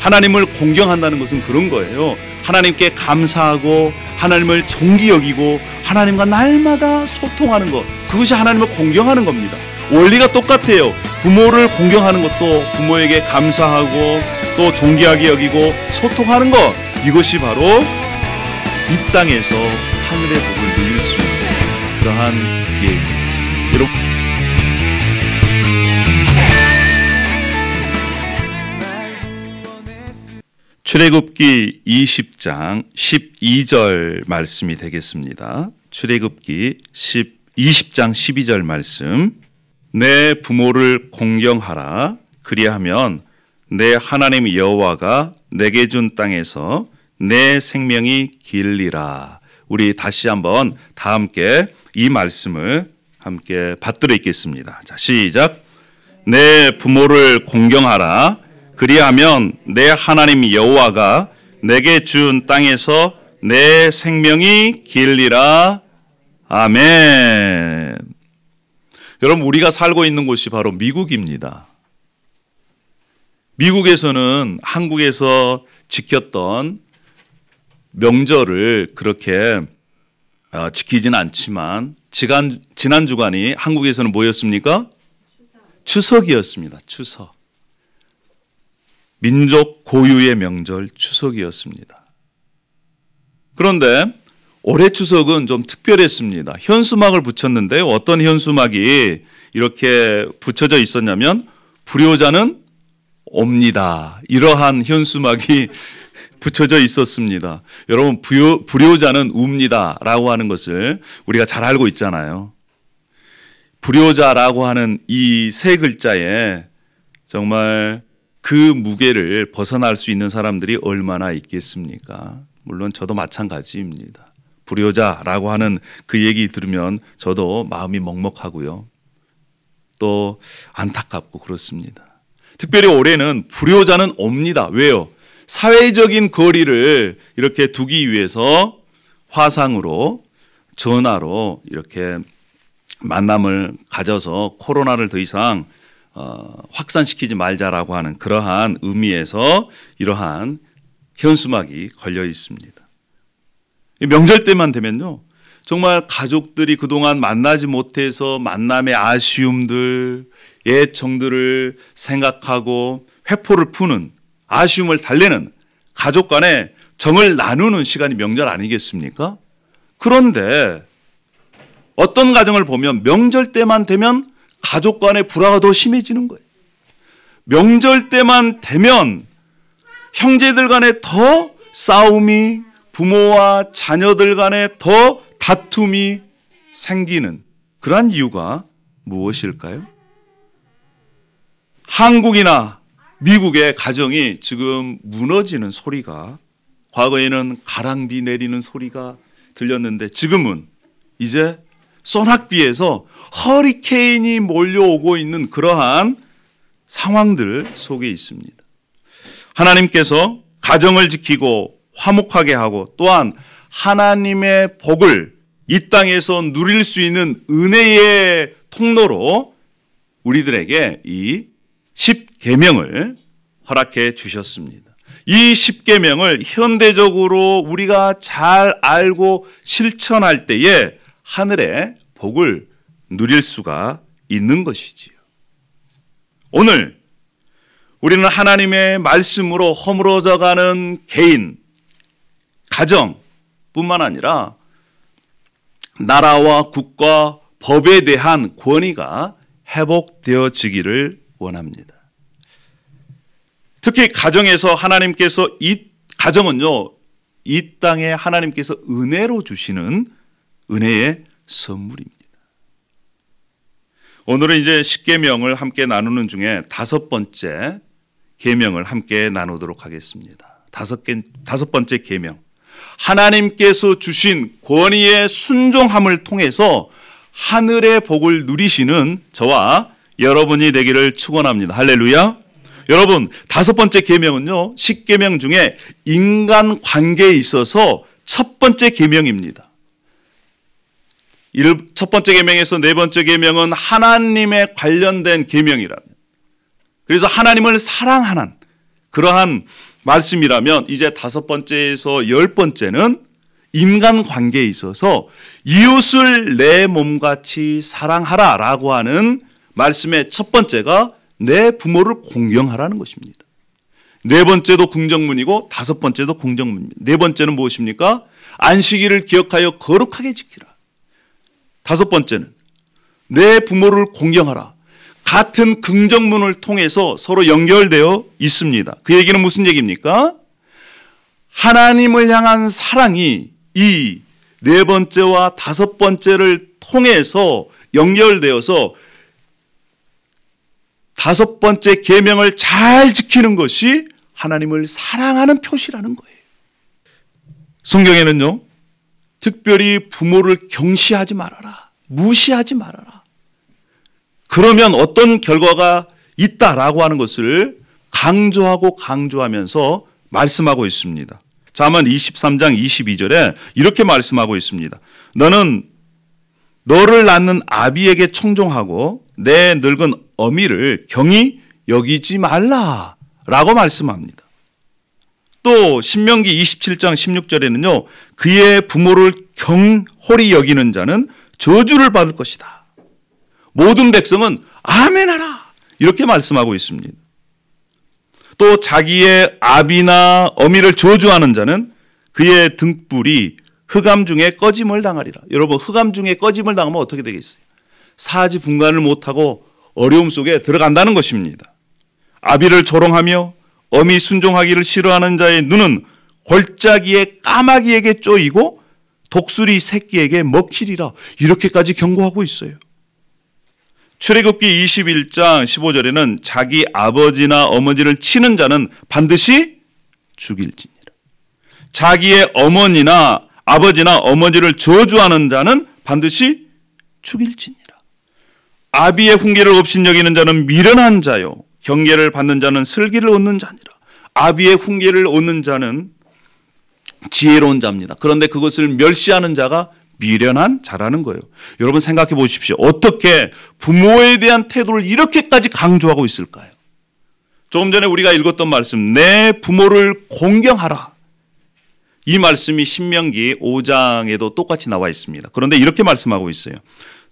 하나님을 공경한다는 것은 그런 거예요. 하나님께 감사하고 하나님을 존귀 여기고 하나님과 날마다 소통하는 것, 그것이 하나님을 공경하는 겁니다. 원리가 똑같아요. 부모를 공경하는 것도 부모에게 감사하고 또 존귀하게 여기고 소통하는 것, 이것이 바로 이 땅에서 하늘의 복을 누릴 수 있는 그러한 기회입니다. 여러분, 출애굽기 20장 12절 말씀이 되겠습니다. 출애굽기 20장 12절 말씀. 내 부모를 공경하라. 그리하면 내 하나님 여호와가 내게 준 땅에서 내 생명이 길리라. 우리 다시 한번 다 함께 이 말씀을 함께 받들어 읽겠습니다. 자, 시작. 내 부모를 공경하라. 그리하면 내 하나님 여호와가 내게 준 땅에서 내 생명이 길리라. 아멘. 여러분, 우리가 살고 있는 곳이 바로 미국입니다. 미국에서는 한국에서 지켰던 명절을 그렇게 지키지는 않지만 지난 주간이 한국에서는 뭐였습니까? 추석이었습니다. 추석. 민족 고유의 명절 추석이었습니다. 그런데 올해 추석은 좀 특별했습니다. 현수막을 붙였는데요. 어떤 현수막이 이렇게 붙여져 있었냐면 불효자는 옵니다. 이러한 현수막이 붙여져 있었습니다. 여러분, 불효자는 웁니다 라고 하는 것을 우리가 잘 알고 있잖아요. 불효자라고 하는 이 세 글자에 정말 그 무게를 벗어날 수 있는 사람들이 얼마나 있겠습니까? 물론 저도 마찬가지입니다. 불효자라고 하는 그 얘기 들으면 저도 마음이 먹먹하고요. 또 안타깝고 그렇습니다. 특별히 올해는 불효자는 옵니다. 왜요? 사회적인 거리를 이렇게 두기 위해서 화상으로, 전화로 이렇게 만남을 가져서 코로나를 더 이상 확산시키지 말자라고 하는 그러한 의미에서 이러한 현수막이 걸려 있습니다. 명절 때만 되면요, 정말 가족들이 그동안 만나지 못해서 만남의 아쉬움들, 애정들을 생각하고 회포를 푸는, 아쉬움을 달래는, 가족 간에 정을 나누는 시간이 명절 아니겠습니까? 그런데 어떤 가정을 보면 명절 때만 되면 가족 간의 불화가 더 심해지는 거예요. 명절 때만 되면 형제들 간에 더 싸움이, 부모와 자녀들 간에 더 다툼이 생기는 그러한 이유가 무엇일까요? 한국이나 미국의 가정이 지금 무너지는 소리가, 과거에는 가랑비 내리는 소리가 들렸는데 지금은 이제 소낙비에서 허리케인이 몰려오고 있는 그러한 상황들 속에 있습니다. 하나님께서 가정을 지키고 화목하게 하고 또한 하나님의 복을 이 땅에서 누릴 수 있는 은혜의 통로로 우리들에게 이 10계명을 허락해 주셨습니다. 이 10계명을 현대적으로 우리가 잘 알고 실천할 때에 하늘의 복을 누릴 수가 있는 것이지요. 오늘 우리는 하나님의 말씀으로 허물어져가는 개인, 가정뿐만 아니라 나라와 국가, 법에 대한 권위가 회복되어지기를 원합니다. 특히 가정에서 하나님께서 가정은요, 이 땅에 하나님께서 은혜로 주시는 은혜의 선물입니다. 오늘은 이제 10계명을 함께 나누는 중에 5번째 계명을 함께 나누도록 하겠습니다. 다섯 번째 계명. 하나님께서 주신 권위의 순종함을 통해서 하늘의 복을 누리시는 저와 여러분이 되기를 축원합니다. 할렐루야. 여러분, 5번째 계명은요, 10계명 중에 인간 관계에 있어서 첫 번째 계명입니다. 첫 번째 계명에서 네 번째 계명은 하나님에 관련된 계명이랍니다. 그래서 하나님을 사랑하는 그러한 말씀이라면 이제 5번째에서 10번째는 인간관계에 있어서 이웃을 내 몸같이 사랑하라 라고 하는 말씀의 첫 번째가 내 부모를 공경하라는 것입니다. 네 번째도 긍정문이고 5번째도 긍정문입니다. 네 번째는 무엇입니까? 안식일을 기억하여 거룩하게 지키라. 5번째는 내 부모를 공경하라. 같은 긍정문을 통해서 서로 연결되어 있습니다. 그 얘기는 무슨 얘기입니까? 하나님을 향한 사랑이 이 네 번째와 5번째를 통해서 연결되어서 5번째 계명을 잘 지키는 것이 하나님을 사랑하는 표시라는 거예요. 성경에는요, 특별히 부모를 경시하지 말아라, 무시하지 말아라. 그러면 어떤 결과가 있다라고 하는 것을 강조하면서 말씀하고 있습니다. 잠언 23장 22절에 이렇게 말씀하고 있습니다. 너는 너를 낳는 아비에게 청종하고 내 늙은 어미를 경히 여기지 말라 라고 말씀합니다. 또 신명기 27장 16절에는요, 그의 부모를 경홀히 여기는 자는 저주를 받을 것이다. 모든 백성은 아멘하라 이렇게 말씀하고 있습니다. 또 자기의 아비나 어미를 저주하는 자는 그의 등불이 흑암 중에 꺼짐을 당하리라. 여러분, 흑암 중에 꺼짐을 당하면 어떻게 되겠어요? 사지 분간을 못하고 어려움 속에 들어간다는 것입니다. 아비를 조롱하며 어미 순종하기를 싫어하는 자의 눈은 골짜기에 까마귀에게 쪼이고 독수리 새끼에게 먹히리라. 이렇게까지 경고하고 있어요. 출애굽기 21장 15절에는 자기 아버지나 어머니를 치는 자는 반드시 죽일지니라. 자기의 어머니나 아버지나 어머니를 저주하는 자는 반드시 죽일지니라. 아비의 훈계를 업신여기는 자는 미련한 자요, 경계를 받는 자는 슬기를 얻는 자니라. 아비의 훈계를 얻는 자는 지혜로운 자입니다. 그런데 그것을 멸시하는 자가 미련한 자라는 거예요. 여러분 생각해 보십시오. 어떻게 부모에 대한 태도를 이렇게까지 강조하고 있을까요? 조금 전에 우리가 읽었던 말씀, 내 부모를 공경하라. 이 말씀이 신명기 5장에도 똑같이 나와 있습니다. 그런데 이렇게 말씀하고 있어요.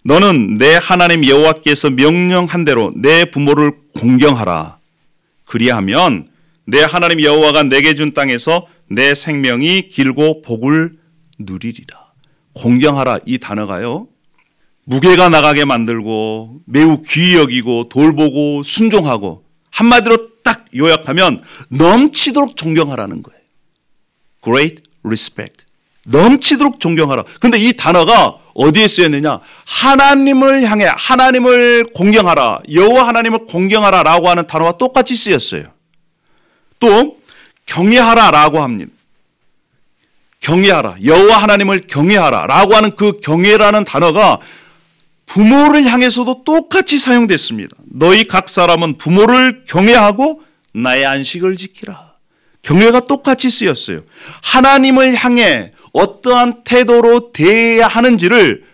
너는 내 하나님 여호와께서 명령한 대로 내 부모를 공경하라. 그리하면 내 하나님 여호와가 내게 준 땅에서 내 생명이 길고 복을 누리리라. 공경하라 이 단어가요, 무게가 나가게 만들고 매우 귀히 여기고 돌보고 순종하고, 한마디로 딱 요약하면 넘치도록 존경하라는 거예요. Great respect. 넘치도록 존경하라. 근데 이 단어가 어디에 쓰였느냐? 하나님을 향해, 하나님을 공경하라, 여호와 하나님을 공경하라 라고 하는 단어와 똑같이 쓰였어요. 또 경외하라 라고 합니다. 경외하라, 여호와 하나님을 경외하라 라고 하는 그 경외라는 단어가 부모를 향해서도 똑같이 사용됐습니다. 너희 각 사람은 부모를 경외하고 나의 안식을 지키라. 경외가 똑같이 쓰였어요. 하나님을 향해 어떠한 태도로 대해야 하는지를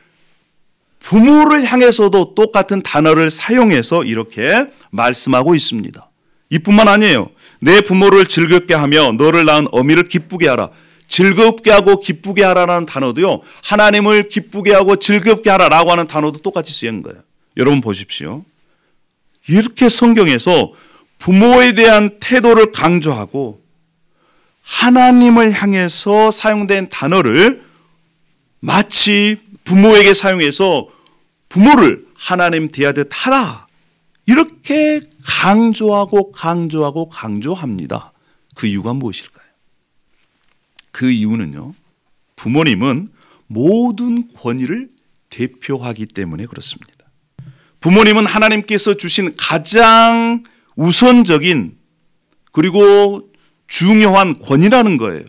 부모를 향해서도 똑같은 단어를 사용해서 이렇게 말씀하고 있습니다. 이뿐만 아니에요. 내 부모를 즐겁게 하며 너를 낳은 어미를 기쁘게 하라. 즐겁게 하고 기쁘게 하라는 단어도요, 하나님을 기쁘게 하고 즐겁게 하라라고 하는 단어도 똑같이 쓰인 거예요. 여러분 보십시오. 이렇게 성경에서 부모에 대한 태도를 강조하고 하나님을 향해서 사용된 단어를 마치 부모에게 사용해서 부모를 하나님 대하듯 하라, 이렇게 강조합니다. 그 이유가 무엇일까요? 그 이유는요, 부모님은 모든 권위를 대표하기 때문에 그렇습니다. 부모님은 하나님께서 주신 가장 우선적인 그리고 중요한 권위라는 거예요.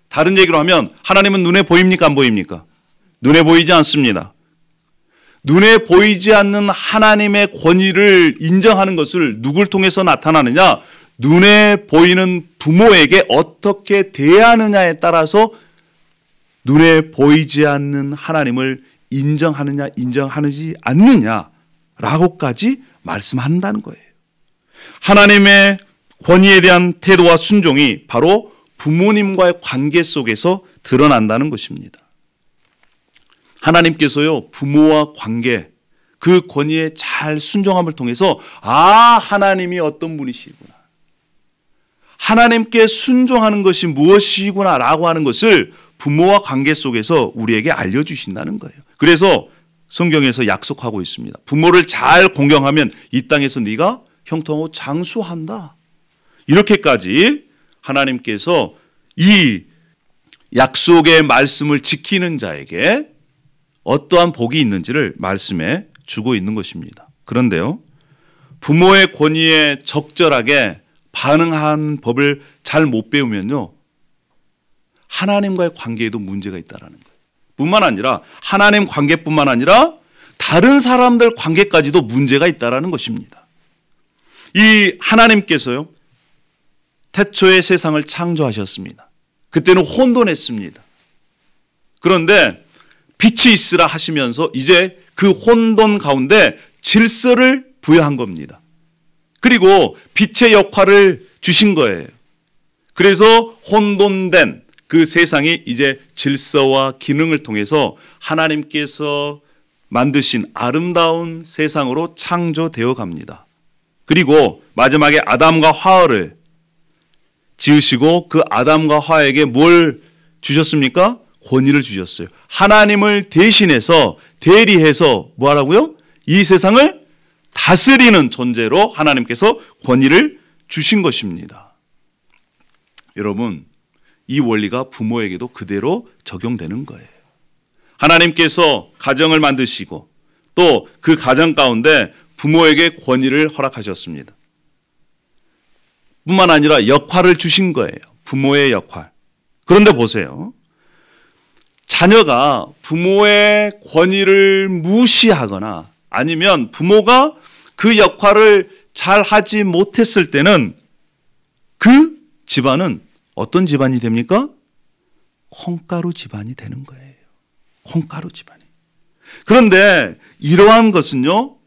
다른 얘기로 하면 하나님은 눈에 보입니까? 안 보입니까? 눈에 보이지 않습니다. 눈에 보이지 않는 하나님의 권위를 인정하는 것을 누굴 통해서 나타나느냐? 눈에 보이는 부모에게 어떻게 대하느냐에 따라서 눈에 보이지 않는 하나님을 인정하느냐 인정하지 않느냐라고까지 말씀한다는 거예요. 하나님의 권위에 대한 태도와 순종이 바로 부모님과의 관계 속에서 드러난다는 것입니다. 하나님께서요, 부모와 관계, 그 권위에 잘 순종함을 통해서 하나님이 어떤 분이시구나, 하나님께 순종하는 것이 무엇이구나 라고 하는 것을 부모와 관계 속에서 우리에게 알려주신다는 거예요. 그래서 성경에서 약속하고 있습니다. 부모를 잘 공경하면 이 땅에서 네가 형통하고 장수한다. 이렇게까지 하나님께서 이 약속의 말씀을 지키는 자에게 어떠한 복이 있는지를 말씀해 주고 있는 것입니다. 그런데요, 부모의 권위에 적절하게 반응한 법을 잘 못 배우면요, 하나님과의 관계에도 문제가 있다는 거예요. 뿐만 아니라 하나님 관계뿐만 아니라 다른 사람들 관계까지도 문제가 있다는 것입니다. 이 하나님께서요, 태초에 세상을 창조하셨습니다. 그때는 혼돈했습니다. 그런데 빛이 있으라 하시면서 이제 그 혼돈 가운데 질서를 부여한 겁니다. 그리고 빛의 역할을 주신 거예요. 그래서 혼돈된 그 세상이 이제 질서와 기능을 통해서 하나님께서 만드신 아름다운 세상으로 창조되어 갑니다. 그리고 마지막에 아담과 하와를 지으시고 그 아담과 하와에게 뭘 주셨습니까? 권위를 주셨어요. 하나님을 대신해서 대리해서 뭐 하라고요? 이 세상을 다스리는 존재로 하나님께서 권위를 주신 것입니다. 여러분, 이 원리가 부모에게도 그대로 적용되는 거예요. 하나님께서 가정을 만드시고 또 그 가정 가운데 부모에게 권위를 허락하셨습니다. 뿐만 아니라 역할을 주신 거예요. 부모의 역할. 그런데 보세요. 자녀가 부모의 권위를 무시하거나 아니면 부모가 그 역할을 잘 하지 못했을 때는 그 집안은 어떤 집안이 됩니까? 콩가루 집안이 되는 거예요. 콩가루 집안이. 그런데 이러한 것은요,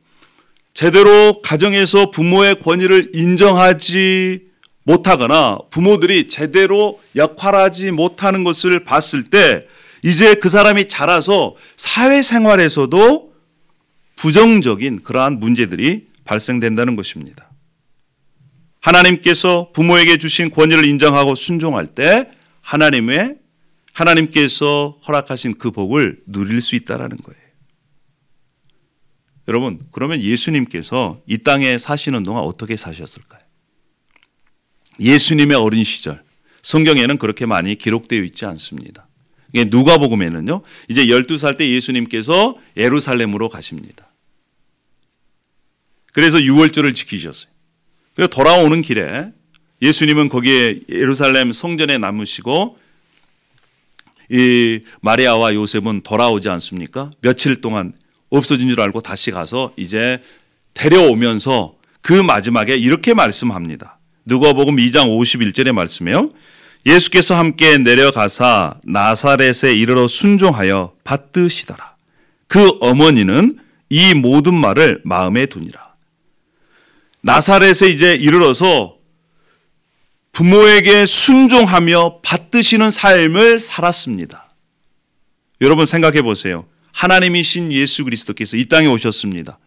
제대로 가정에서 부모의 권위를 인정하지 못하거나 부모들이 제대로 역할하지 못하는 것을 봤을 때 이제 그 사람이 자라서 사회생활에서도 부정적인 그러한 문제들이 발생된다는 것입니다. 하나님께서 부모에게 주신 권위를 인정하고 순종할 때 하나님께서 허락하신 그 복을 누릴 수 있다는 거예요. 여러분, 그러면 예수님께서 이 땅에 사시는 동안 어떻게 사셨을까요? 예수님의 어린 시절, 성경에는 그렇게 많이 기록되어 있지 않습니다. 누가복음에는요, 이제 12살 때 예수님께서 예루살렘으로 가십니다. 그래서 유월절을 지키셨어요. 그래서 돌아오는 길에 예수님은 거기에 예루살렘 성전에 남으시고 이 마리아와 요셉은 돌아오지 않습니까? 며칠 동안 없어진 줄 알고 다시 가서 이제 데려오면서 그 마지막에 이렇게 말씀합니다. 누가복음 2장 51절의 말씀이에요. 예수께서 함께 내려가사 나사렛에 이르러 순종하여 받드시더라. 그 어머니는 이 모든 말을 마음에 두니라. 나사렛에 이제 이르러서 부모에게 순종하며 받드시는 삶을 살았습니다. 여러분 생각해 보세요. 하나님이신 예수 그리스도께서 이 땅에 오셨습니다.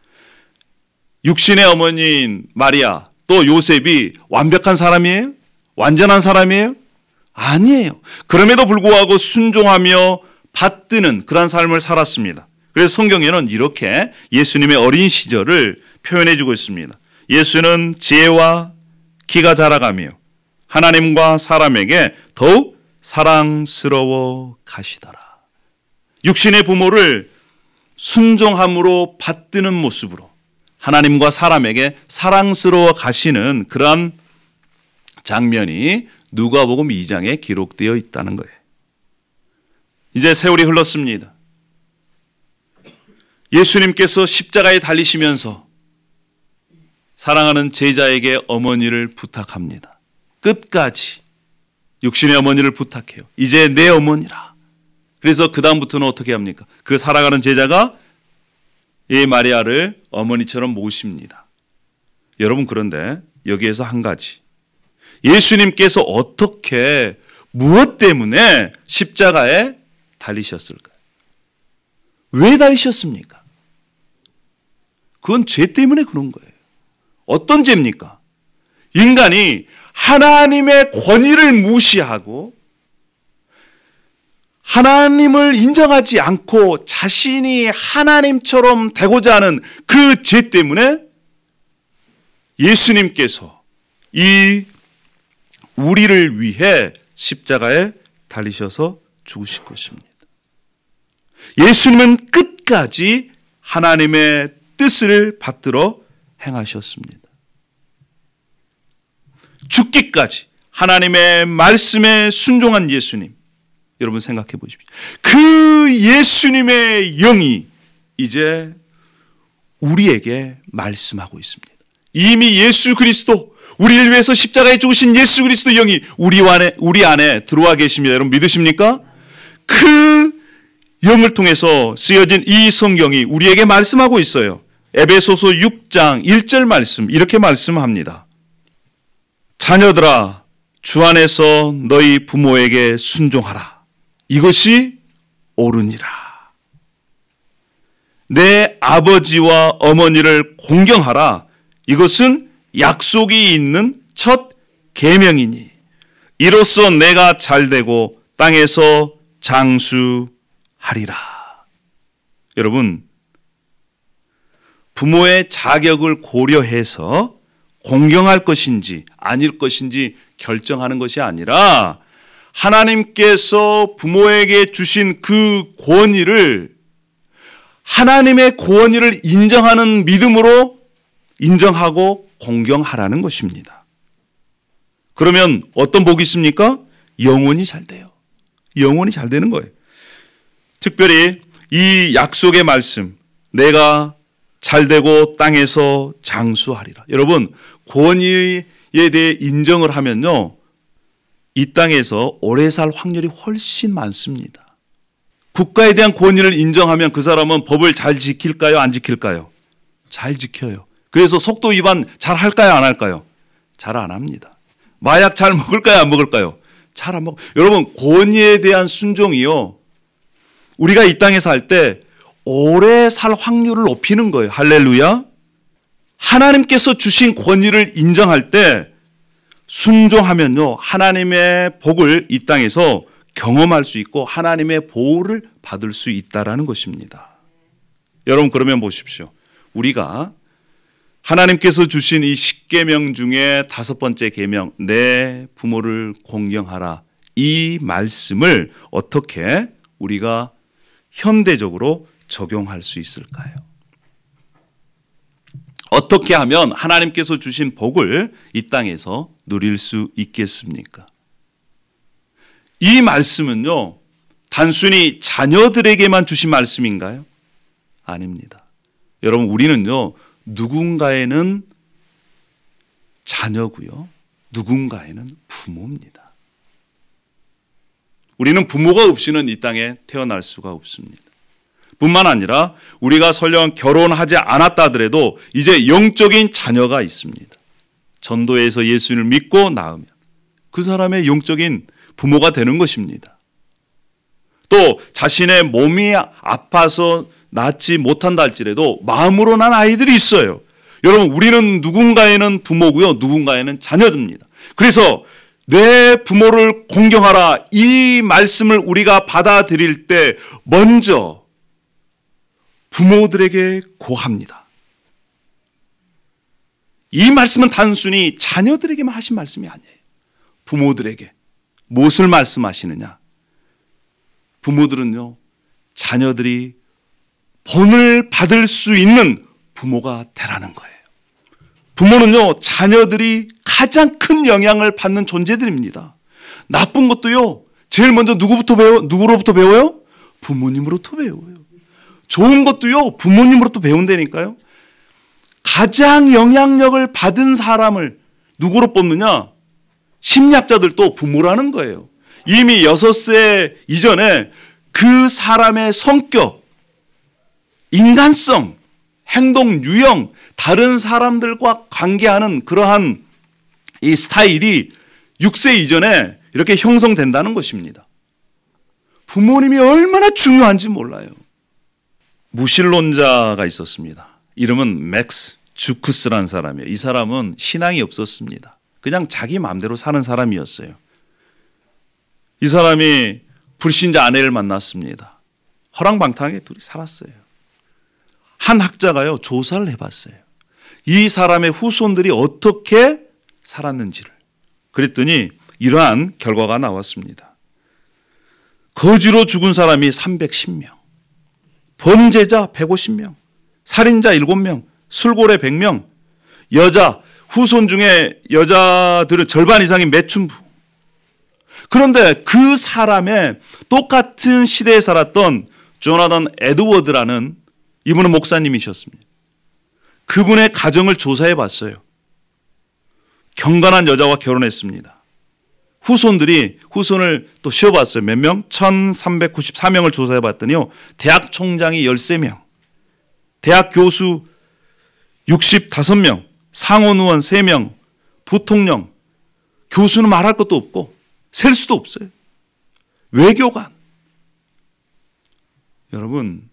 육신의 어머니인 마리아 또 요셉이 완벽한 사람이에요? 완전한 사람이에요? 아니에요. 그럼에도 불구하고 순종하며 받드는 그런 삶을 살았습니다. 그래서 성경에는 이렇게 예수님의 어린 시절을 표현해 주고 있습니다. 예수는 지혜와 키가 자라가며 하나님과 사람에게 더욱 사랑스러워 가시더라. 육신의 부모를 순종함으로 받드는 모습으로 하나님과 사람에게 사랑스러워 가시는 그러한 장면이 누가복음 2장에 기록되어 있다는 거예요. 이제 세월이 흘렀습니다. 예수님께서 십자가에 달리시면서 사랑하는 제자에게 어머니를 부탁합니다. 끝까지 육신의 어머니를 부탁해요. 이제 내 어머니라. 그래서 그 다음부터는 어떻게 합니까? 그 사랑하는 제자가 이 마리아를 어머니처럼 모십니다. 여러분, 그런데 여기에서 한 가지 예수님께서 어떻게, 무엇 때문에 십자가에 달리셨을까요? 왜 달리셨습니까? 그건 죄 때문에 그런 거예요. 어떤 죄입니까? 인간이 하나님의 권위를 무시하고 하나님을 인정하지 않고 자신이 하나님처럼 되고자 하는 그 죄 때문에 예수님께서 이 우리를 위해 십자가에 달리셔서 죽으실 것입니다. 예수님은 끝까지 하나님의 뜻을 받들어 행하셨습니다. 죽기까지 하나님의 말씀에 순종한 예수님, 여러분 생각해 보십시오. 그 예수님의 영이 이제 우리에게 말씀하고 있습니다. 이미 예수 그리스도, 우리를 위해서 십자가에 죽으신 예수 그리스도 영이 우리 안에 들어와 계십니다. 여러분 믿으십니까? 그 영을 통해서 쓰여진 이 성경이 우리에게 말씀하고 있어요. 에베소서 6장 1절 말씀, 이렇게 말씀합니다. 자녀들아, 주 안에서 너희 부모에게 순종하라. 이것이 옳으니라. 내 아버지와 어머니를 공경하라. 이것은 약속이 있는 첫 계명이니 이로써 내가 잘되고 땅에서 장수하리라. 여러분, 부모의 자격을 고려해서 공경할 것인지 아닐 것인지 결정하는 것이 아니라 하나님께서 부모에게 주신 그 권위를, 하나님의 권위를 인정하는 믿음으로 인정하고 공경하라는 것입니다. 그러면 어떤 복이 있습니까? 영원히 잘 돼요. 영원히 잘 되는 거예요. 특별히 이 약속의 말씀, 내가 잘되고 땅에서 장수하리라. 여러분, 권위에 대해 인정을 하면요, 이 땅에서 오래 살 확률이 훨씬 많습니다. 국가에 대한 권위를 인정하면 그 사람은 법을 잘 지킬까요? 안 지킬까요? 잘 지켜요. 그래서 속도 위반 잘 할까요? 안 할까요? 잘 안 합니다. 마약 잘 먹을까요? 안 먹을까요? 잘 안 먹어요. 여러분, 권위에 대한 순종이요, 우리가 이 땅에 살 때 오래 살 확률을 높이는 거예요. 할렐루야. 하나님께서 주신 권위를 인정할 때 순종하면요, 하나님의 복을 이 땅에서 경험할 수 있고 하나님의 보호를 받을 수 있다라는 것입니다. 여러분, 그러면 보십시오. 우리가 하나님께서 주신 이 10계명 중에 5번째 계명, 내 부모를 공경하라, 이 말씀을 어떻게 우리가 현대적으로 적용할 수 있을까요? 어떻게 하면 하나님께서 주신 복을 이 땅에서 누릴 수 있겠습니까? 이 말씀은요, 단순히 자녀들에게만 주신 말씀인가요? 아닙니다. 여러분, 우리는요, 누군가에는 자녀고요, 누군가에는 부모입니다. 우리는 부모가 없이는 이 땅에 태어날 수가 없습니다. 뿐만 아니라 우리가 설령 결혼하지 않았다 하더라도 이제 영적인 자녀가 있습니다. 전도에서 예수를 믿고 낳으면 그 사람의 영적인 부모가 되는 것입니다. 또 자신의 몸이 아파서 낳지 못한다 할지라도 마음으로 난 아이들이 있어요. 여러분, 우리는 누군가에는 부모고요, 누군가에는 자녀입니다. 그래서 내 부모를 공경하라, 이 말씀을 우리가 받아들일 때 먼저 부모들에게 고합니다. 이 말씀은 단순히 자녀들에게만 하신 말씀이 아니에요. 부모들에게 무엇을 말씀하시느냐? 부모들은요, 자녀들이 본을 받을 수 있는 부모가 되라는 거예요. 부모는요, 자녀들이 가장 큰 영향을 받는 존재들입니다. 나쁜 것도요, 제일 먼저 누구로부터 배워요? 부모님으로부터 배워요. 좋은 것도요, 부모님으로부터 배운다니까요. 가장 영향력을 받은 사람을 누구로 뽑느냐? 심리학자들도 부모라는 거예요. 이미 6세 이전에 그 사람의 성격, 인간성, 행동, 유형, 다른 사람들과 관계하는 그러한 이 스타일이 6세 이전에 이렇게 형성된다는 것입니다. 부모님이 얼마나 중요한지 몰라요. 무신론자가 있었습니다. 이름은 맥스 주크스라는 사람이에요. 이 사람은 신앙이 없었습니다. 그냥 자기 마음대로 사는 사람이었어요. 이 사람이 불신자 아내를 만났습니다. 허랑방탕하게 둘이 살았어요. 한 학자가요, 조사를 해봤어요. 이 사람의 후손들이 어떻게 살았는지를. 그랬더니 이러한 결과가 나왔습니다. 거지로 죽은 사람이 310명, 범죄자 150명, 살인자 7명, 술고래 100명, 여자, 후손 중에 여자들은 절반 이상이 매춘부. 그런데 그 사람의 똑같은 시대에 살았던 조나단 에드워드라는 이분은 목사님이셨습니다. 그분의 가정을 조사해 봤어요. 경건한 여자와 결혼했습니다. 후손을 또 쉬어봤어요. 몇 명? 1394명을 조사해 봤더니요, 대학 총장이 13명, 대학 교수 65명, 상원 의원 3명, 부통령, 교수는 말할 것도 없고 셀 수도 없어요. 외교관. 여러분,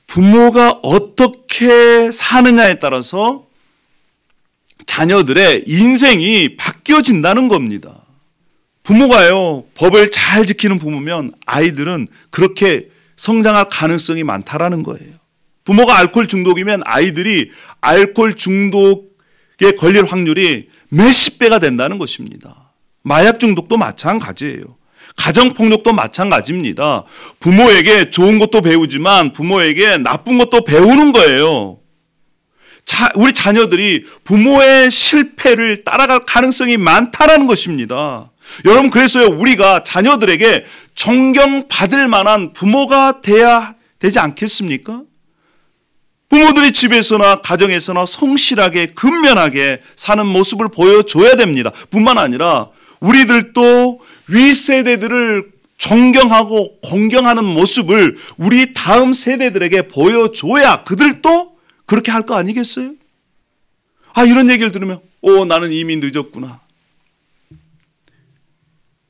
부모가 어떻게 사느냐에 따라서 자녀들의 인생이 바뀌어진다는 겁니다. 부모가요, 법을 잘 지키는 부모면 아이들은 그렇게 성장할 가능성이 많다라는 거예요. 부모가 알코올 중독이면 아이들이 알코올 중독에 걸릴 확률이 몇십 배가 된다는 것입니다. 마약 중독도 마찬가지예요. 가정폭력도 마찬가지입니다. 부모에게 좋은 것도 배우지만 부모에게 나쁜 것도 배우는 거예요. 우리 자녀들이 부모의 실패를 따라갈 가능성이 많다는 것입니다. 여러분, 그래서요, 우리가 자녀들에게 존경받을 만한 부모가 돼야 되지 않겠습니까? 부모들이 집에서나 가정에서나 성실하게 근면하게 사는 모습을 보여줘야 됩니다. 뿐만 아니라 우리들도 윗세대들을 존경하고 공경하는 모습을 우리 다음 세대들에게 보여줘야 그들도 그렇게 할 거 아니겠어요? 이런 얘기를 들으면 나는 이미 늦었구나.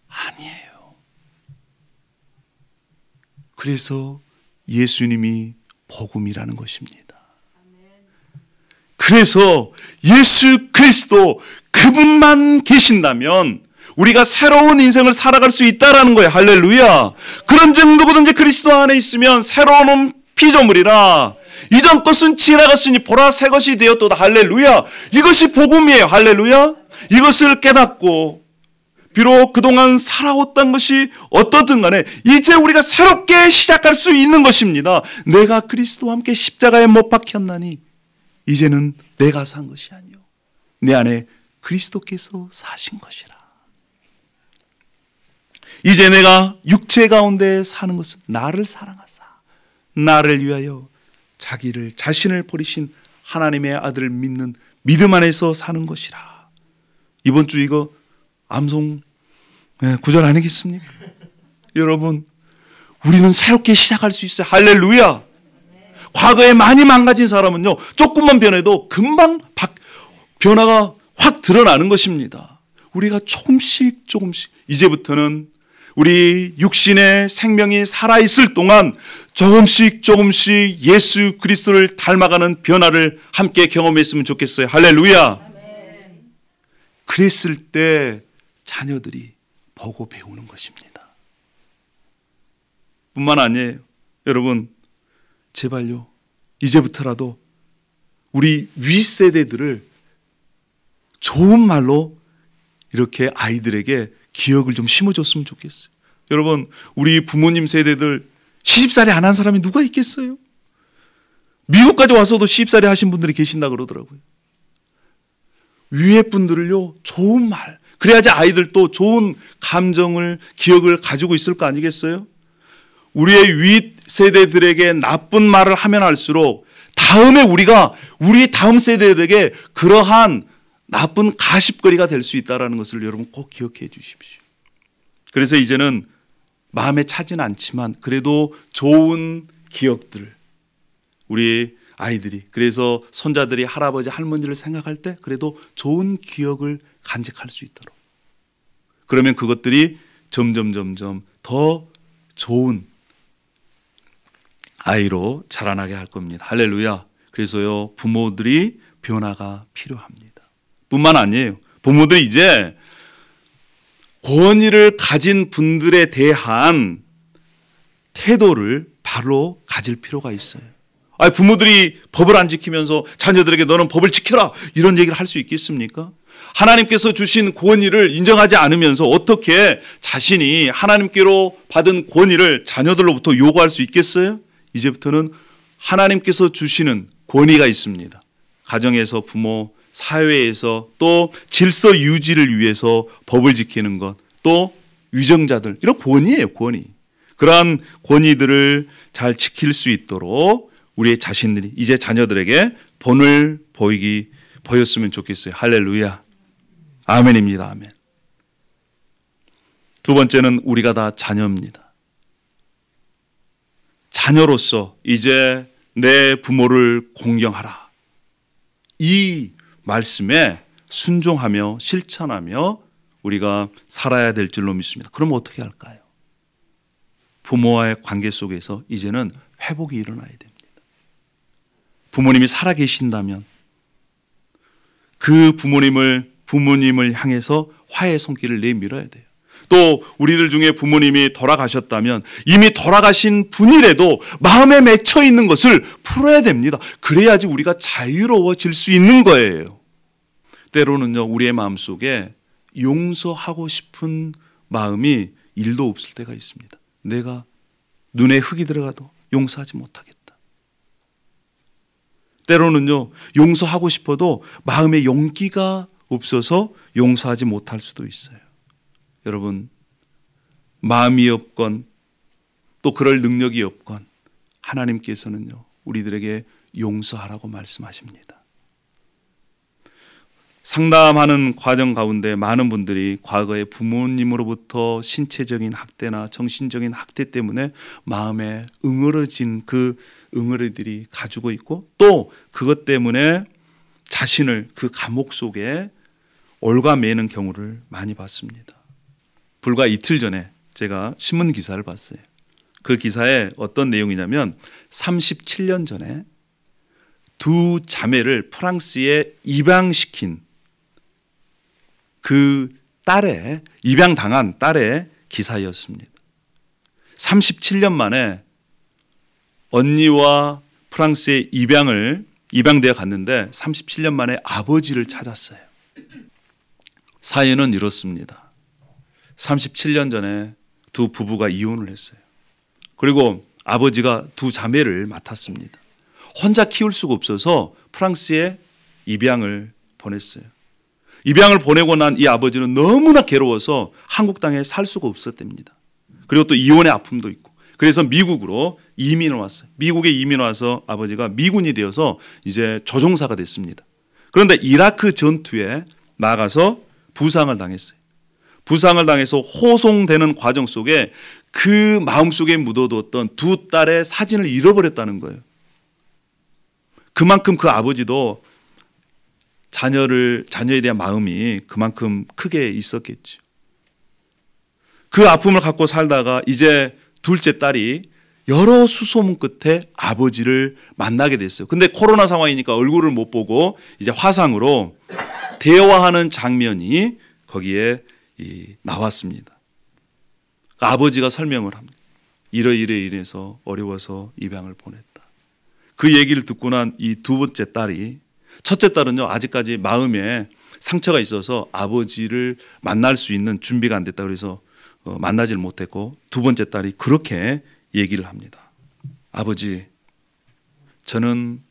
아니에요. 그래서 예수님이 복음이라는 것입니다. 그래서 예수 그리스도 그분만 계신다면 우리가 새로운 인생을 살아갈 수 있다라는 거예요. 할렐루야. 그런즉 누구든지 그리스도 안에 있으면 새로운 피조물이라. 이전 것은 지나갔으니 보라 새 것이 되었도다. 할렐루야. 이것이 복음이에요. 할렐루야. 이것을 깨닫고 비록 그동안 살아왔던 것이 어떻든 간에 이제 우리가 새롭게 시작할 수 있는 것입니다. 내가 그리스도와 함께 십자가에 못 박혔나니 이제는 내가 산 것이 아니요 내 안에 그리스도께서 사신 것이라. 이제 내가 육체 가운데 사는 것은 나를 사랑하사 나를 위하여 자신을 버리신 하나님의 아들을 믿는 믿음 안에서 사는 것이라. 이번 주 이거 암송 구절 아니겠습니까? 여러분, 우리는 새롭게 시작할 수 있어요. 할렐루야. 과거에 많이 망가진 사람은요, 조금만 변해도 금방 변화가 확 드러나는 것입니다. 우리가 조금씩 이제부터는 우리 육신의 생명이 살아있을 동안 조금씩 예수 그리스도를 닮아가는 변화를 함께 경험했으면 좋겠어요. 할렐루야. 그랬을 때 자녀들이 보고 배우는 것입니다. 뿐만 아니에요. 여러분, 제발요, 이제부터라도 우리 윗세대들을 좋은 말로 이렇게 아이들에게 기억을 좀 심어줬으면 좋겠어요. 여러분, 우리 부모님 세대들 시집살이 안 한 사람이 누가 있겠어요? 미국까지 와서도 시집살이 하신 분들이 계신다 그러더라고요. 위에 분들을요, 좋은 말, 그래야지 아이들도 좋은 감정을, 기억을 가지고 있을 거 아니겠어요? 우리의 윗 세대들에게 나쁜 말을 하면 할수록 다음에 우리가 우리 다음 세대들에게 그러한 나쁜 가십거리가 될 수 있다는 것을 여러분 꼭 기억해 주십시오. 그래서 이제는 마음에 차지는 않지만 그래도 좋은 기억들, 우리 아이들이, 그래서 손자들이 할아버지 할머니를 생각할 때 그래도 좋은 기억을 간직할 수 있도록 그러면 그것들이 점점 더 좋은 아이로 자라나게 할 겁니다. 할렐루야. 그래서요, 부모들이 변화가 필요합니다. 뿐만 아니에요. 부모들이 이제 권위를 가진 분들에 대한 태도를 바로 가질 필요가 있어요. 부모들이 법을 안 지키면서 자녀들에게 너는 법을 지켜라 이런 얘기를 할 수 있겠습니까? 하나님께서 주신 권위를 인정하지 않으면서 어떻게 자신이 하나님께로 받은 권위를 자녀들로부터 요구할 수 있겠어요? 이제부터는 하나님께서 주시는 권위가 있습니다. 가정에서, 부모, 사회에서, 또 질서 유지를 위해서 법을 지키는 것, 또 위정자들, 이런 권위예요, 권위. 그러한 권위들을 잘 지킬 수 있도록 우리의 자신들이 이제 자녀들에게 본을 보였으면 좋겠어요. 할렐루야. 아멘입니다. 아멘. 두 번째는 우리가 다 자녀입니다. 자녀로서 이제 내 부모를 공경하라. 이 말씀에 순종하며 실천하며 우리가 살아야 될 줄로 믿습니다. 그럼 어떻게 할까요? 부모와의 관계 속에서 이제는 회복이 일어나야 됩니다. 부모님이 살아계신다면 그 부모님을 향해서 화해의 손길을 내밀어야 돼요. 또 우리들 중에 부모님이 돌아가셨다면 이미 돌아가신 분이라도 마음에 맺혀 있는 것을 풀어야 됩니다. 그래야지 우리가 자유로워질 수 있는 거예요. 때로는요, 우리의 마음속에 용서하고 싶은 마음이 일도 없을 때가 있습니다. 내가 눈에 흙이 들어가도 용서하지 못하겠다. 때로는요, 용서하고 싶어도 마음에 용기가 없어서 용서하지 못할 수도 있어요. 여러분, 마음이 없건 또 그럴 능력이 없건 하나님께서는요, 우리들에게 용서하라고 말씀하십니다. 상담하는 과정 가운데 많은 분들이 과거에 부모님으로부터 신체적인 학대나 정신적인 학대 때문에 마음에 응어러진 그 응어리들이 가지고 있고, 또 그것 때문에 자신을 그 감옥 속에 올가매는 경우를 많이 봤습니다. 불과 이틀 전에 제가 신문 기사를 봤어요. 그 기사에 어떤 내용이냐면 37년 전에 두 자매를 프랑스에 입양시킨 그 입양당한 딸의 기사였습니다. 37년 만에 언니와 프랑스에 입양되어 갔는데 37년 만에 아버지를 찾았어요. 사연은 이렇습니다. 37년 전에 두 부부가 이혼을 했어요. 그리고 아버지가 두 자매를 맡았습니다. 혼자 키울 수가 없어서 프랑스에 입양을 보냈어요. 입양을 보내고 난 이 아버지는 너무나 괴로워서 한국 땅에 살 수가 없었답니다. 그리고 또 이혼의 아픔도 있고, 그래서 미국으로 이민을 왔어요. 미국에 이민 와서 아버지가 미군이 되어서 이제 조종사가 됐습니다. 그런데 이라크 전투에 나가서 부상을 당했어요. 부상을 당해서 호송되는 과정 속에 그 마음속에 묻어두었던 두 딸의 사진을 잃어버렸다는 거예요. 그만큼 그 아버지도 자녀에 대한 마음이 그만큼 크게 있었겠죠. 그 아픔을 갖고 살다가 이제 둘째 딸이 여러 수소문 끝에 아버지를 만나게 됐어요. 근데 코로나 상황이니까 얼굴을 못 보고 이제 화상으로 대화하는 장면이 거기에 나왔습니다. 아버지가 설명을 합니다. 이래서 어려워서 입양을 보냈다. 그 얘기를 듣고 난 이 두 번째 딸이, 첫째 딸은요 아직까지 마음에 상처가 있어서 아버지를 만날 수 있는 준비가 안 됐다 그래서 만나질 못했고, 두 번째 딸이 그렇게 얘기를 합니다. 아버지, 저는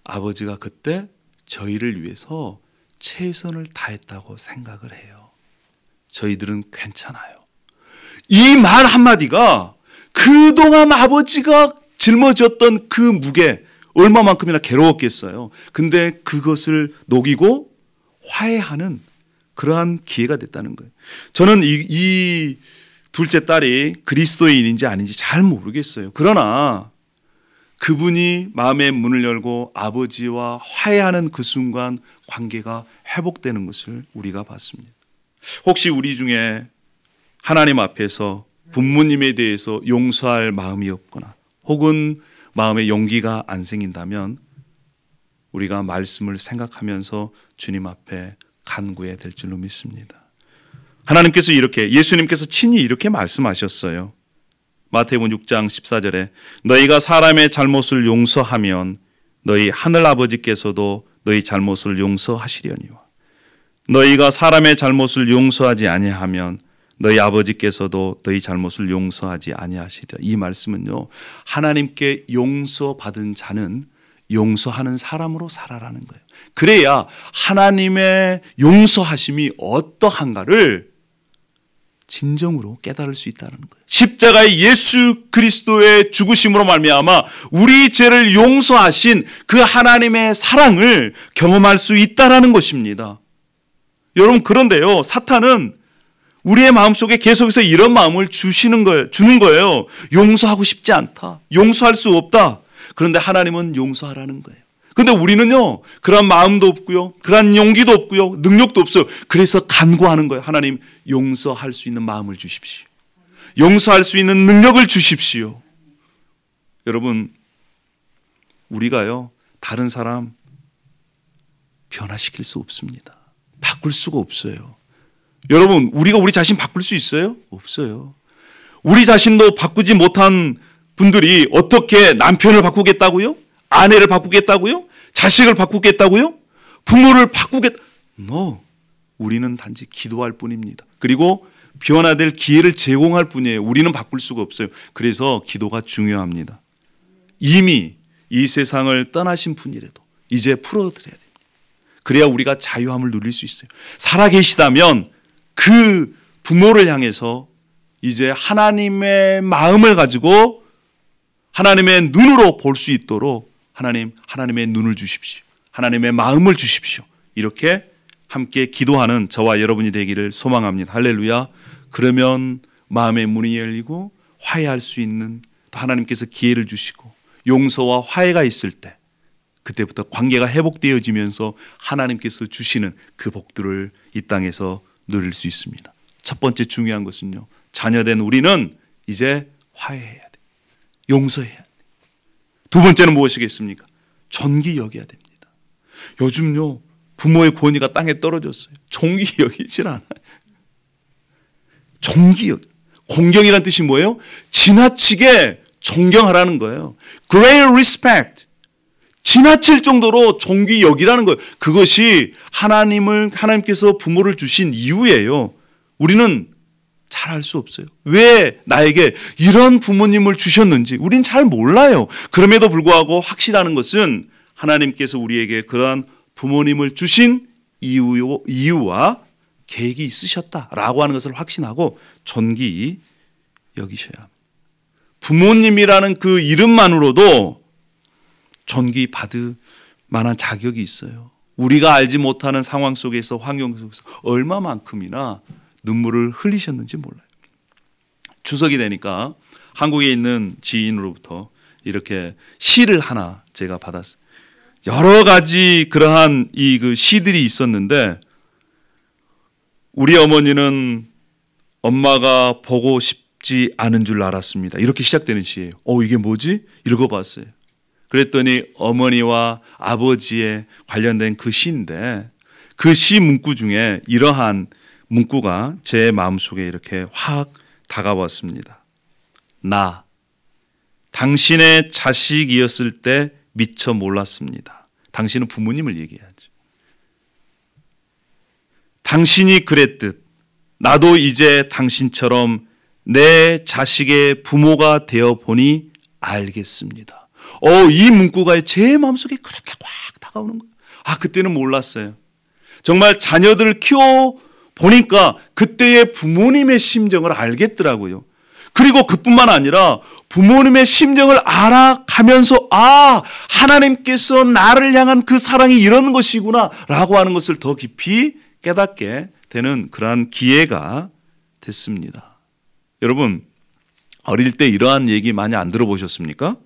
아버지가 그때 저희를 위해서 최선을 다했다고 생각을 해요. 저희들은 괜찮아요. 이 말 한마디가 그동안 아버지가 짊어졌던 그 무게 얼마만큼이나 괴로웠겠어요. 근데 그것을 녹이고 화해하는 그러한 기회가 됐다는 거예요. 저는 이 둘째 딸이 그리스도인인지 아닌지 잘 모르겠어요. 그러나 그분이 마음의 문을 열고 아버지와 화해하는 그 순간 관계가 회복되는 것을 우리가 봤습니다. 혹시 우리 중에 하나님 앞에서 부모님에 대해서 용서할 마음이 없거나 혹은 마음에 용기가 안 생긴다면 우리가 말씀을 생각하면서 주님 앞에 간구해야 될 줄로 믿습니다. 하나님께서 예수님께서 친히 이렇게 말씀하셨어요. 마태복음 6장 14절에 너희가 사람의 잘못을 용서하면 너희 하늘 아버지께서도 너희 잘못을 용서하시려니와 너희가 사람의 잘못을 용서하지 아니하면 너희 아버지께서도 너희 잘못을 용서하지 아니하시리라. 이 말씀은요, 하나님께 용서받은 자는 용서하는 사람으로 살아라는 거예요. 그래야 하나님의 용서하심이 어떠한가를 진정으로 깨달을 수 있다는 거예요. 십자가의 예수 그리스도의 죽으심으로 말미암아 우리 죄를 용서하신 그 하나님의 사랑을 경험할 수 있다라는 것입니다. 여러분, 그런데요, 사탄은 우리의 마음속에 계속해서 이런 마음을 주는 거예요. 용서하고 싶지 않다. 용서할 수 없다. 그런데 하나님은 용서하라는 거예요. 그런데 우리는요, 그런 마음도 없고요, 그런 용기도 없고요, 능력도 없어요. 그래서 간구하는 거예요. 하나님, 용서할 수 있는 마음을 주십시오. 용서할 수 있는 능력을 주십시오. 여러분, 우리가요, 다른 사람 변화시킬 수 없습니다. 바꿀 수가 없어요. 여러분, 우리가 우리 자신 바꿀 수 있어요? 없어요. 우리 자신도 바꾸지 못한 분들이 어떻게 남편을 바꾸겠다고요? 아내를 바꾸겠다고요? 자식을 바꾸겠다고요? 부모를 No. 우리는 단지 기도할 뿐입니다. 그리고 변화될 기회를 제공할 뿐이에요. 우리는 바꿀 수가 없어요. 그래서 기도가 중요합니다. 이미 이 세상을 떠나신 분이라도 이제 풀어드려야 됩니다. 그래야 우리가 자유함을 누릴 수 있어요. 살아계시다면 그 부모를 향해서 이제 하나님의 마음을 가지고 하나님의 눈으로 볼 수 있도록 하나님의 눈을 주십시오. 하나님의 마음을 주십시오. 이렇게 함께 기도하는 저와 여러분이 되기를 소망합니다. 할렐루야. 그러면 마음의 문이 열리고 화해할 수 있는, 또 하나님께서 기회를 주시고 용서와 화해가 있을 때 그때부터 관계가 회복되어지면서 하나님께서 주시는 그 복들을 이 땅에서 누릴 수 있습니다. 첫 번째 중요한 것은요, 자녀된 우리는 이제 화해해야 돼. 용서해야 돼. 두 번째는 무엇이겠습니까? 존귀 여겨야 됩니다. 요즘요, 부모의 권위가 땅에 떨어졌어요. 존귀 여기질 않아요. 존귀 여기. 공경이란 뜻이 뭐예요? 지나치게 존경하라는 거예요. Great respect. 지나칠 정도로 존귀 여기라는 거예요. 그것이 하나님께서 부모를 주신 이유예요. 우리는 잘 알 수 없어요. 왜 나에게 이런 부모님을 주셨는지 우린 잘 몰라요. 그럼에도 불구하고 확실한 것은 하나님께서 우리에게 그러한 부모님을 주신 이유와 계획이 있으셨다라고 하는 것을 확신하고 존귀 여기셔야 합니다. 부모님이라는 그 이름만으로도 존귀 받을 만한 자격이 있어요. 우리가 알지 못하는 상황 속에서, 환경 속에서 얼마만큼이나 눈물을 흘리셨는지 몰라요. 추석이 되니까 한국에 있는 지인으로부터 이렇게 시를 하나 제가 받았어요. 여러 가지 그러한 그 시들이 있었는데, 우리 어머니는 엄마가 보고 싶지 않은 줄 알았습니다. 이렇게 시작되는 시예요. 이게 뭐지? 읽어봤어요. 그랬더니 어머니와 아버지에 관련된 그 시인데, 그 시 문구 중에 이러한 문구가 제 마음속에 이렇게 확 다가왔습니다. 나, 당신의 자식이었을 때 미처 몰랐습니다. 당신은 부모님을 얘기해야죠. 당신이 그랬듯 나도 이제 당신처럼 내 자식의 부모가 되어 보니 알겠습니다. 이 문구가 제 마음속에 그렇게 꽉 다가오는 거예요. 그때는 몰랐어요. 정말 자녀들을 키워 보니까 그때의 부모님의 심정을 알겠더라고요. 그리고 그뿐만 아니라 부모님의 심정을 알아가면서 하나님께서 나를 향한 그 사랑이 이런 것이구나 라고 하는 것을 더 깊이 깨닫게 되는 그러한 기회가 됐습니다. 여러분, 어릴 때 이러한 얘기 많이 안 들어보셨습니까?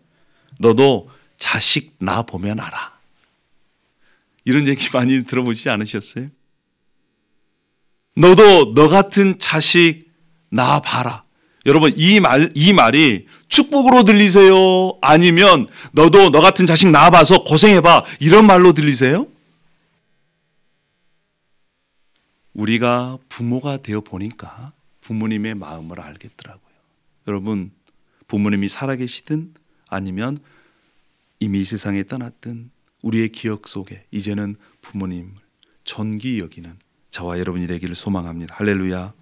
너도 자식 나 보면 알아. 이런 얘기 많이 들어보시지 않으셨어요? 너도 너 같은 자식 나 봐라. 여러분, 이 말이 축복으로 들리세요? 아니면 너도 너 같은 자식 낳아봐서 고생해봐, 이런 말로 들리세요? 우리가 부모가 되어 보니까 부모님의 마음을 알겠더라고요. 여러분, 부모님이 살아계시든 아니면 이미 이 세상에 떠났든 우리의 기억 속에 이제는 부모님을 존귀 여기는 저와 여러분이 되기를 소망합니다. 할렐루야.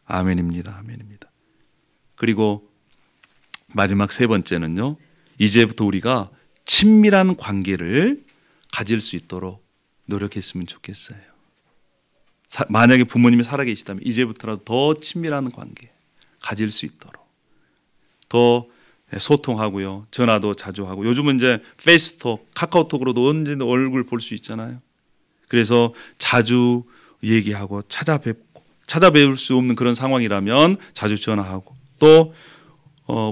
아멘입니다. 아멘입니다. 그리고 마지막 세 번째는요, 이제부터 우리가 친밀한 관계를 가질 수 있도록 노력했으면 좋겠어요. 만약에 부모님이 살아계시다면 이제부터라도 더 친밀한 관계 가질 수 있도록 더 소통하고요, 전화도 자주 하고, 요즘은 이제 페이스톡, 카카오톡으로도 언제든 얼굴 볼 수 있잖아요. 그래서 자주 얘기하고 찾아뵐 수 없는 그런 상황이라면 자주 전화하고, 또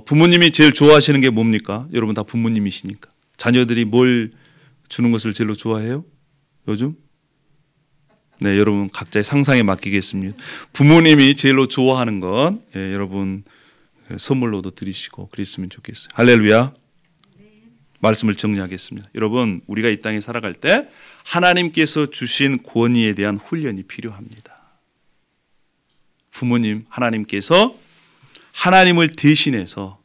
부모님이 제일 좋아하시는 게 뭡니까? 여러분 다 부모님이시니까. 자녀들이 뭘 주는 것을 제일 좋아해요? 요즘? 네, 여러분 각자의 상상에 맡기겠습니다. 부모님이 제일 좋아하는 건 여러분 선물로도 드리시고 그랬으면 좋겠어요. 할렐루야. 말씀을 정리하겠습니다. 여러분, 우리가 이 땅에 살아갈 때 하나님께서 주신 권위에 대한 훈련이 필요합니다. 부모님, 하나님께서 하나님을 대신해서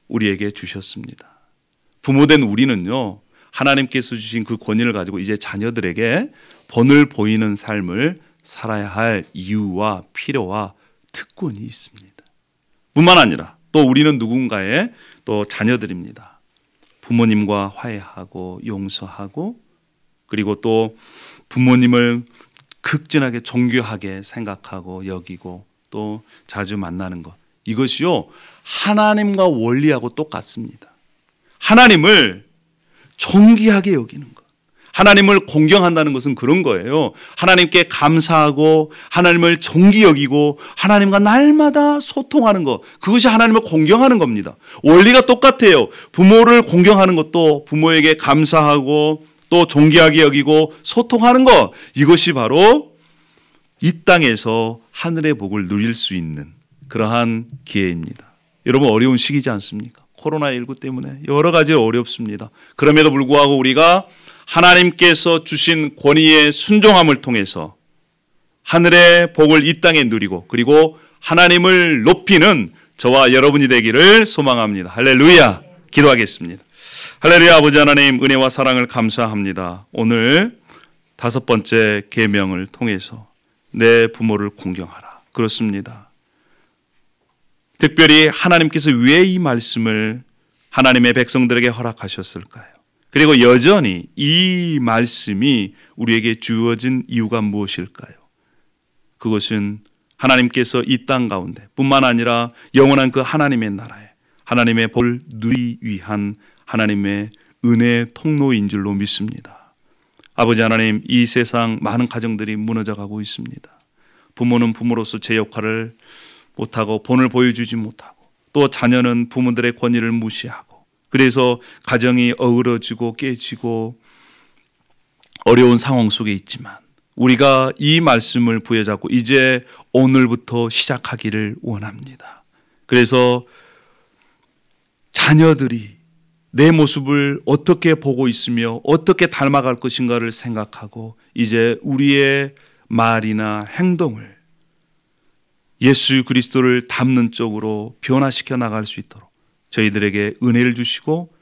우리에게 주셨습니다. 부모된 우리는요, 하나님께서 주신 그 권위를 가지고 이제 자녀들에게 본을 보이는 삶을 살아야 할 이유와 필요와 특권이 있습니다. 뿐만 아니라 또 우리는 누군가의 또 자녀들입니다. 부모님과 화해하고 용서하고, 그리고 또 부모님을 극진하게 존귀하게 생각하고 여기고 또 자주 만나는 것, 이것이요 하나님과 원리하고 똑같습니다. 하나님을 존귀하게 여기는 것, 하나님을 공경한다는 것은 그런 거예요. 하나님께 감사하고 하나님을 존귀 여기고 하나님과 날마다 소통하는 것, 그것이 하나님을 공경하는 겁니다. 원리가 똑같아요. 부모를 공경하는 것도 부모에게 감사하고 또 존귀하게 여기고 소통하는 것, 이것이 바로 이 땅에서 하늘의 복을 누릴 수 있는 그러한 기회입니다. 여러분, 어려운 시기지 않습니까? 코로나19 때문에 여러 가지 어렵습니다. 그럼에도 불구하고 우리가 하나님께서 주신 권위의 순종함을 통해서 하늘의 복을 이 땅에 누리고, 그리고 하나님을 높이는 저와 여러분이 되기를 소망합니다. 할렐루야. 기도하겠습니다. 할렐루야. 아버지 하나님, 은혜와 사랑을 감사합니다. 오늘 5번째 계명을 통해서 내 부모를 공경하라. 그렇습니다. 특별히 하나님께서 왜 이 말씀을 하나님의 백성들에게 허락하셨을까요? 그리고 여전히 이 말씀이 우리에게 주어진 이유가 무엇일까요? 그것은 하나님께서 이 땅 가운데 뿐만 아니라 영원한 그 하나님의 나라에 하나님의 복을 누리기 위한 하나님의 은혜의 통로인 줄로 믿습니다. 아버지 하나님, 이 세상 많은 가정들이 무너져가고 있습니다. 부모는 부모로서 제 역할을 못하고 본을 보여주지 못하고, 또 자녀는 부모들의 권위를 무시하고, 그래서 가정이 어우러지고 깨지고 어려운 상황 속에 있지만, 우리가 이 말씀을 부여잡고 이제 오늘부터 시작하기를 원합니다. 그래서 자녀들이 내 모습을 어떻게 보고 있으며 어떻게 닮아갈 것인가를 생각하고 이제 우리의 말이나 행동을 예수 그리스도를 닮는 쪽으로 변화시켜 나갈 수 있도록 저희들에게 은혜를 주시고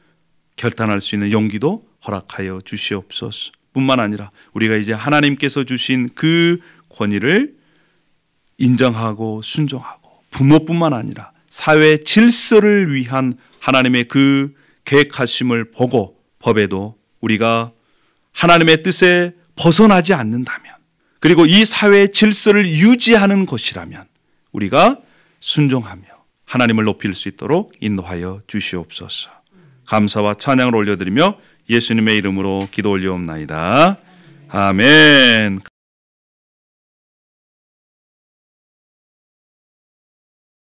결단할 수 있는 용기도 허락하여 주시옵소서. 뿐만 아니라 우리가 이제 하나님께서 주신 그 권위를 인정하고 순종하고, 부모뿐만 아니라 사회 질서를 위한 하나님의 그 계획하심을 보고 법에도 우리가 하나님의 뜻에 벗어나지 않는다면, 그리고 이 사회의 질서를 유지하는 것이라면 우리가 순종하며 하나님을 높일 수 있도록 인도하여 주시옵소서. 감사와 찬양을 올려드리며 예수님의 이름으로 기도 올려옵나이다. 아멘.